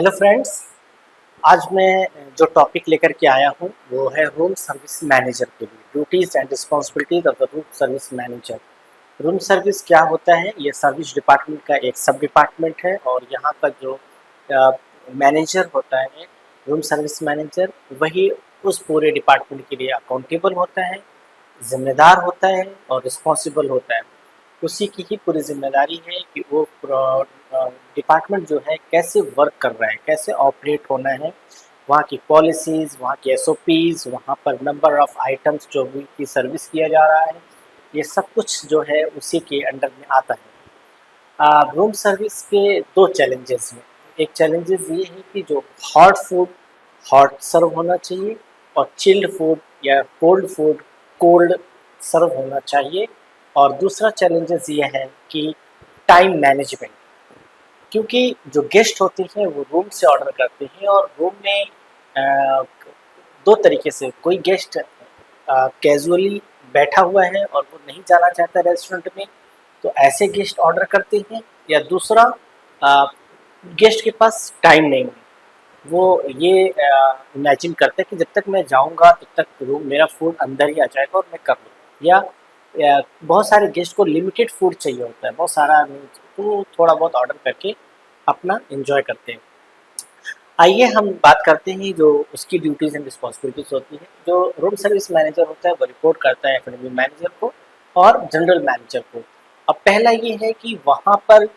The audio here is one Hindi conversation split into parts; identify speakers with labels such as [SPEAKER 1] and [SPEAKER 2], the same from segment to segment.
[SPEAKER 1] Hello friends. आज मैं जो टॉपिक लेकर के आया हूँ वो है रूम सर्विस मैनेजर के लिए duties and responsibilities of the room service manager. Room service क्या होता है? ये सर्विस डिपार्टमेंट का एक सब डिपार्टमेंट है और यहाँ का जो मैनेजर होता है, रूम सर्विस मैनेजर, वही उस पूरे डिपार्टमेंट के लिए अकाउंटेबल होता है, जिम्मेदार होता है और रिस्पॉन्सिबल होता है। उसी की ही पूरी जिम्मेदारी है कि वो डिपार्टमेंट जो है कैसे वर्क कर रहा है, कैसे ऑपरेट होना है, वहाँ की पॉलिसीज़, वहाँ की एसओपीज़, वहाँ पर नंबर ऑफ़ आइटम्स जो भी की सर्विस किया जा रहा है, ये सब कुछ जो है उसी के अंडर में आता है। रूम सर्विस के दो चैलेंजेस हैं। एक चैलेंजेस ये है कि जो हॉट फूड हॉट सर्व होना चाहिए और चिल्ड फूड या कोल्ड फूड कोल्ड सर्व होना चाहिए। और दूसरा चैलेंजेस ये है कि टाइम मैनेजमेंट, क्योंकि जो गेस्ट होते हैं वो रूम से ऑर्डर करते हैं और रूम में दो तरीके से, कोई गेस्ट कैजुअली बैठा हुआ है और वो नहीं जाना चाहता रेस्टोरेंट में, तो ऐसे गेस्ट ऑर्डर करते हैं। या दूसरा, गेस्ट के पास टाइम नहीं है, वो ये इमेजिन करते हैं कि जब तक मैं जाऊंगा तब तक रूम मेरा फूड अंदर ही आ जाएगा और मैं कर लूँ। या बहुत सारे गेस्ट को लिमिटेड फूड चाहिए होता है, बहुत सारा नहीं, तो थोड़ा बहुत ऑर्डर करके अपना एंजॉय करते हैं। आइए हम बात करते हैं जो उसकी ड्यूटीज़ एंड रिस्पॉन्सिबिलिटीज़ होती है। जो रूम सर्विस मैनेजर होता है वो रिपोर्ट करता है एफ&बी मैनेजर को और जनरल मैनेजर को। अब पहला ये है कि वहाँ पर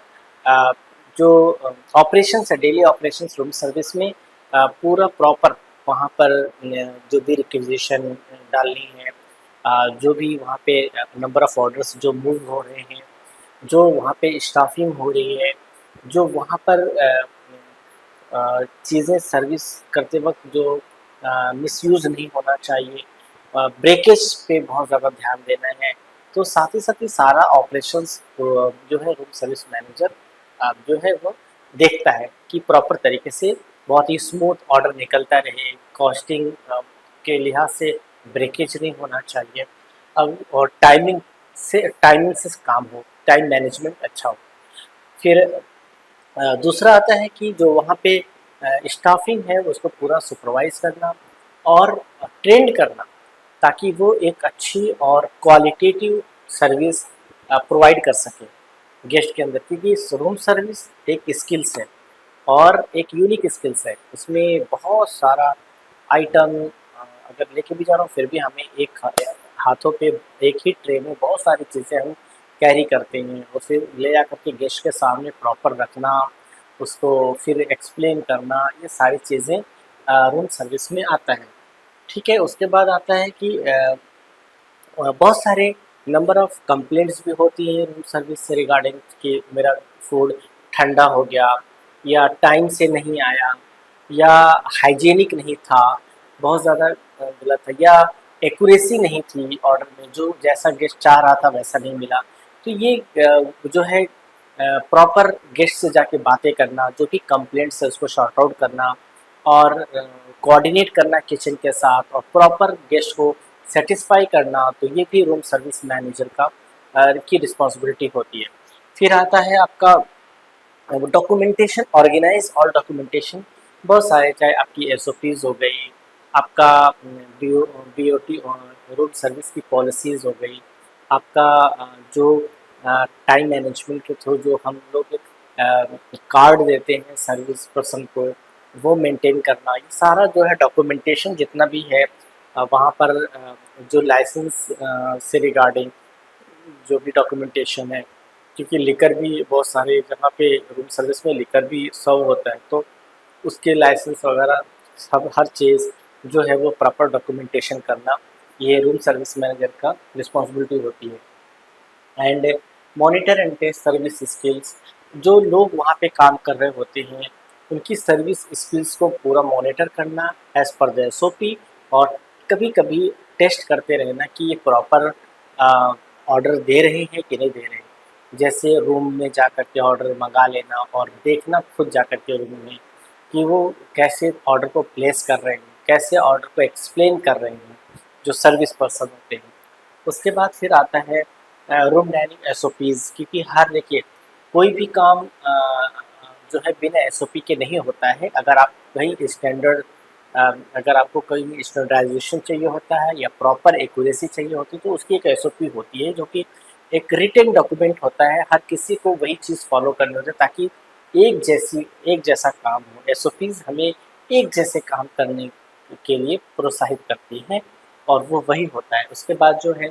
[SPEAKER 1] अ, जो ऑपरेशंस है, डेली ऑपरेशंस रूम सर्विस में, पूरा प्रॉपर वहाँ पर जो भी रिक्विजिशन डालनी है, जो भी वहाँ पे नंबर ऑफ़ ऑर्डर्स जो मूव हो रहे हैं, जो वहाँ पे स्टाफिंग हो रही है, जो वहाँ पर चीज़ें सर्विस करते वक्त जो मिसयूज़ नहीं होना चाहिए, ब्रेकेज पे बहुत ज़्यादा ध्यान देना है। तो साथ ही सारा ऑपरेशंस जो है रूम सर्विस मैनेजर जो है वो देखता है कि प्रॉपर तरीके से बहुत ही स्मूथ ऑर्डर निकलता रहे, कॉस्टिंग के लिहाज से ब्रेकेज नहीं होना चाहिए। अब और टाइमिंग से काम हो, टाइम मैनेजमेंट अच्छा हो। फिर दूसरा आता है कि जो वहाँ पे स्टाफिंग है उसको पूरा सुपरवाइज़ करना और ट्रेंड करना, ताकि वो एक अच्छी और क्वालिटेटिव सर्विस प्रोवाइड कर सके गेस्ट के अंदर। क्योंकि रूम सर्विस एक स्किल्स है और एक यूनिक स्किल्स है। उसमें बहुत सारा आइटम अगर लेके भी जा रहा हूँ फिर भी हमें एक हाथों पे एक ही ट्रे में बहुत सारी चीज़ें हम कैरी करते हैं। उसे ले जा करके गेस्ट के सामने प्रॉपर रखना, उसको फिर एक्सप्लेन करना, ये सारी चीज़ें रूम सर्विस में आता है। ठीक है, उसके बाद आता है कि बहुत सारे नंबर ऑफ़ कंप्लेंट्स भी होती हैं रूम सर्विस से रिगार्डिंग कि मेरा फूड ठंडा हो गया या टाइम से नहीं आया या हाइजीनिक नहीं था, बहुत ज़्यादा गलत है, या एक्यूरेसी नहीं थी ऑर्डर में, जो जैसा गेस्ट चाह रहा था वैसा नहीं मिला। तो ये जो है प्रॉपर गेस्ट से जाके बातें करना, जो भी कंप्लेंट्स है उसको सॉर्ट आउट करना और कोऑर्डिनेट करना किचन के साथ और प्रॉपर गेस्ट को सेटिस्फाई करना, तो ये भी रूम सर्विस मैनेजर का की रिस्पॉन्सिबिलिटी होती है। फिर आता है आपका डॉक्यूमेंटेशन, ऑर्गेनाइज ऑल डॉक्यूमेंटेशन। बहुत सारे, चाहे आपकी एसओपीज़ हो गई, आपका बीओटी रूम सर्विस की पॉलिसीज़ हो गई, आपका जो टाइम मैनेजमेंट के थ्रू जो हम लोग कार्ड देते हैं सर्विस पर्सन को, वो मेंटेन करना, ये सारा जो है डॉक्यूमेंटेशन जितना भी है वहाँ पर जो लाइसेंस से रिगार्डिंग जो भी डॉक्यूमेंटेशन है, क्योंकि लिकर भी बहुत सारे जगह पे रूम सर्विस में लिकर भी सर्व होता है, तो उसके लाइसेंस वगैरह सब हर चीज़ जो है वो प्रॉपर डॉक्यूमेंटेशन करना, ये रूम सर्विस मैनेजर का रिस्पॉन्सिबिलिटी होती है। And monitor and test service skills, जो लोग वहाँ पे काम कर रहे होते हैं उनकी सर्विस स्किल्स को पूरा मॉनिटर करना एज़ पर द एसओपी, और कभी कभी टेस्ट करते रहना कि ये प्रॉपर ऑर्डर दे रहे हैं कि नहीं दे रहे हैं। जैसे रूम में जा कर के ऑर्डर मंगा लेना और देखना खुद जा कर के रूम में कि वो कैसे ऑर्डर को प्लेस कर रहे हैं, कैसे ऑर्डर को एक्सप्लेन कर रहे हैं जो सर्विस पर्सन होते हैं। उसके बाद फिर आता है रूम डाइनिंग एसओपीज़, क्योंकि हर देखिए कोई भी काम जो है बिना एसओपी के नहीं होता है। अगर आप कहीं स्टैंडर्ड अगर आपको कहीं स्टैंडर्डाइजेशन चाहिए होता है या प्रॉपर एक्यूरेसी चाहिए होती है तो उसकी एक एसओपी होती है, जो कि एक रिटेन डॉक्यूमेंट होता है। हर किसी को वही चीज़ फॉलो करनी होती है ताकि एक जैसा काम हो। एसओपीज हमें एक जैसे काम करने के लिए प्रोत्साहित करती हैं और वो वही होता है। उसके बाद जो है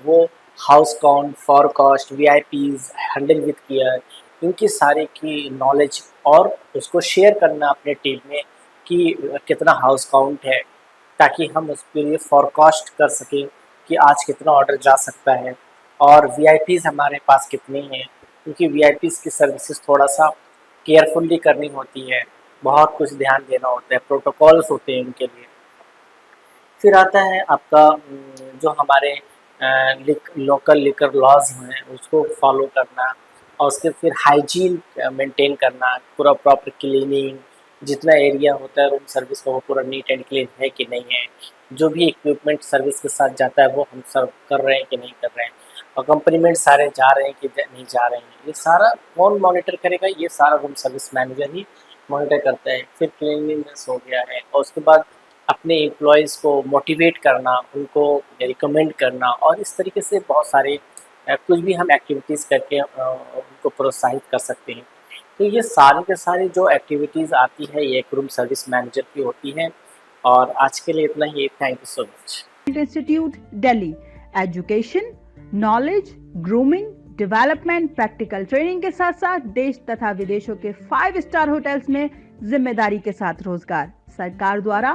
[SPEAKER 1] वो house count, forecast, VIPs, handle with care, इनकी सारे की नॉलेज और उसको शेयर करना अपने टीम में कि कितना हाउस काउंट है, ताकि हम उसके लिए फॉरकास्ट कर सकें कि आज कितना ऑर्डर जा सकता है और वीआईपीज हमारे पास कितने हैं, क्योंकि वीआईपीज की सर्विसेज थोड़ा सा केयरफुली करनी होती है, बहुत कुछ ध्यान देना होता है, प्रोटोकॉल्स होते हैं उनके लिए। फिर आता है आपका जो हमारे लोकल लिकर लॉज हैं उसको फॉलो करना और उसके फिर हाइजीन मेंटेन करना, पूरा प्रॉपर क्लीनिंग, जितना एरिया होता है रूम सर्विस का वो पूरा नीट एंड क्लीन है कि नहीं है, जो भी इक्विपमेंट सर्विस के साथ जाता है वो हम सर्व कर रहे हैं कि नहीं कर रहे हैं, और कंप्लीमेंट सारे जा रहे हैं कि नहीं जा रहे हैं, ये सारा कौन मॉनिटर करेगा? ये सारा रूम सर्विस मैनेजर ही मॉनिटर करता है। फिर क्लीनिंगनेस हो गया है और उसके बाद अपने एम्प्लॉयज़ को मोटिवेट करना, उनको रिकमेंड करना और इस तरीके से बहुत सारे कुछ भी हम एक्टिविटीज़ करके उनको प्रोत्साहित कर सकते हैं। तो ये सारी के सारी जो एक्टिविटीज़ आती है ये एक रूम सर्विस मैनेजर की होती हैं। और आज के लिए इतना ही। Thank you so much.
[SPEAKER 2] Institute Delhi education, knowledge, grooming, development, practical training के साथ साथ देश तथा विदेशों के 5 स्टार होटल्स में जिम्मेदारी के साथ रोजगार सरकार द्वारा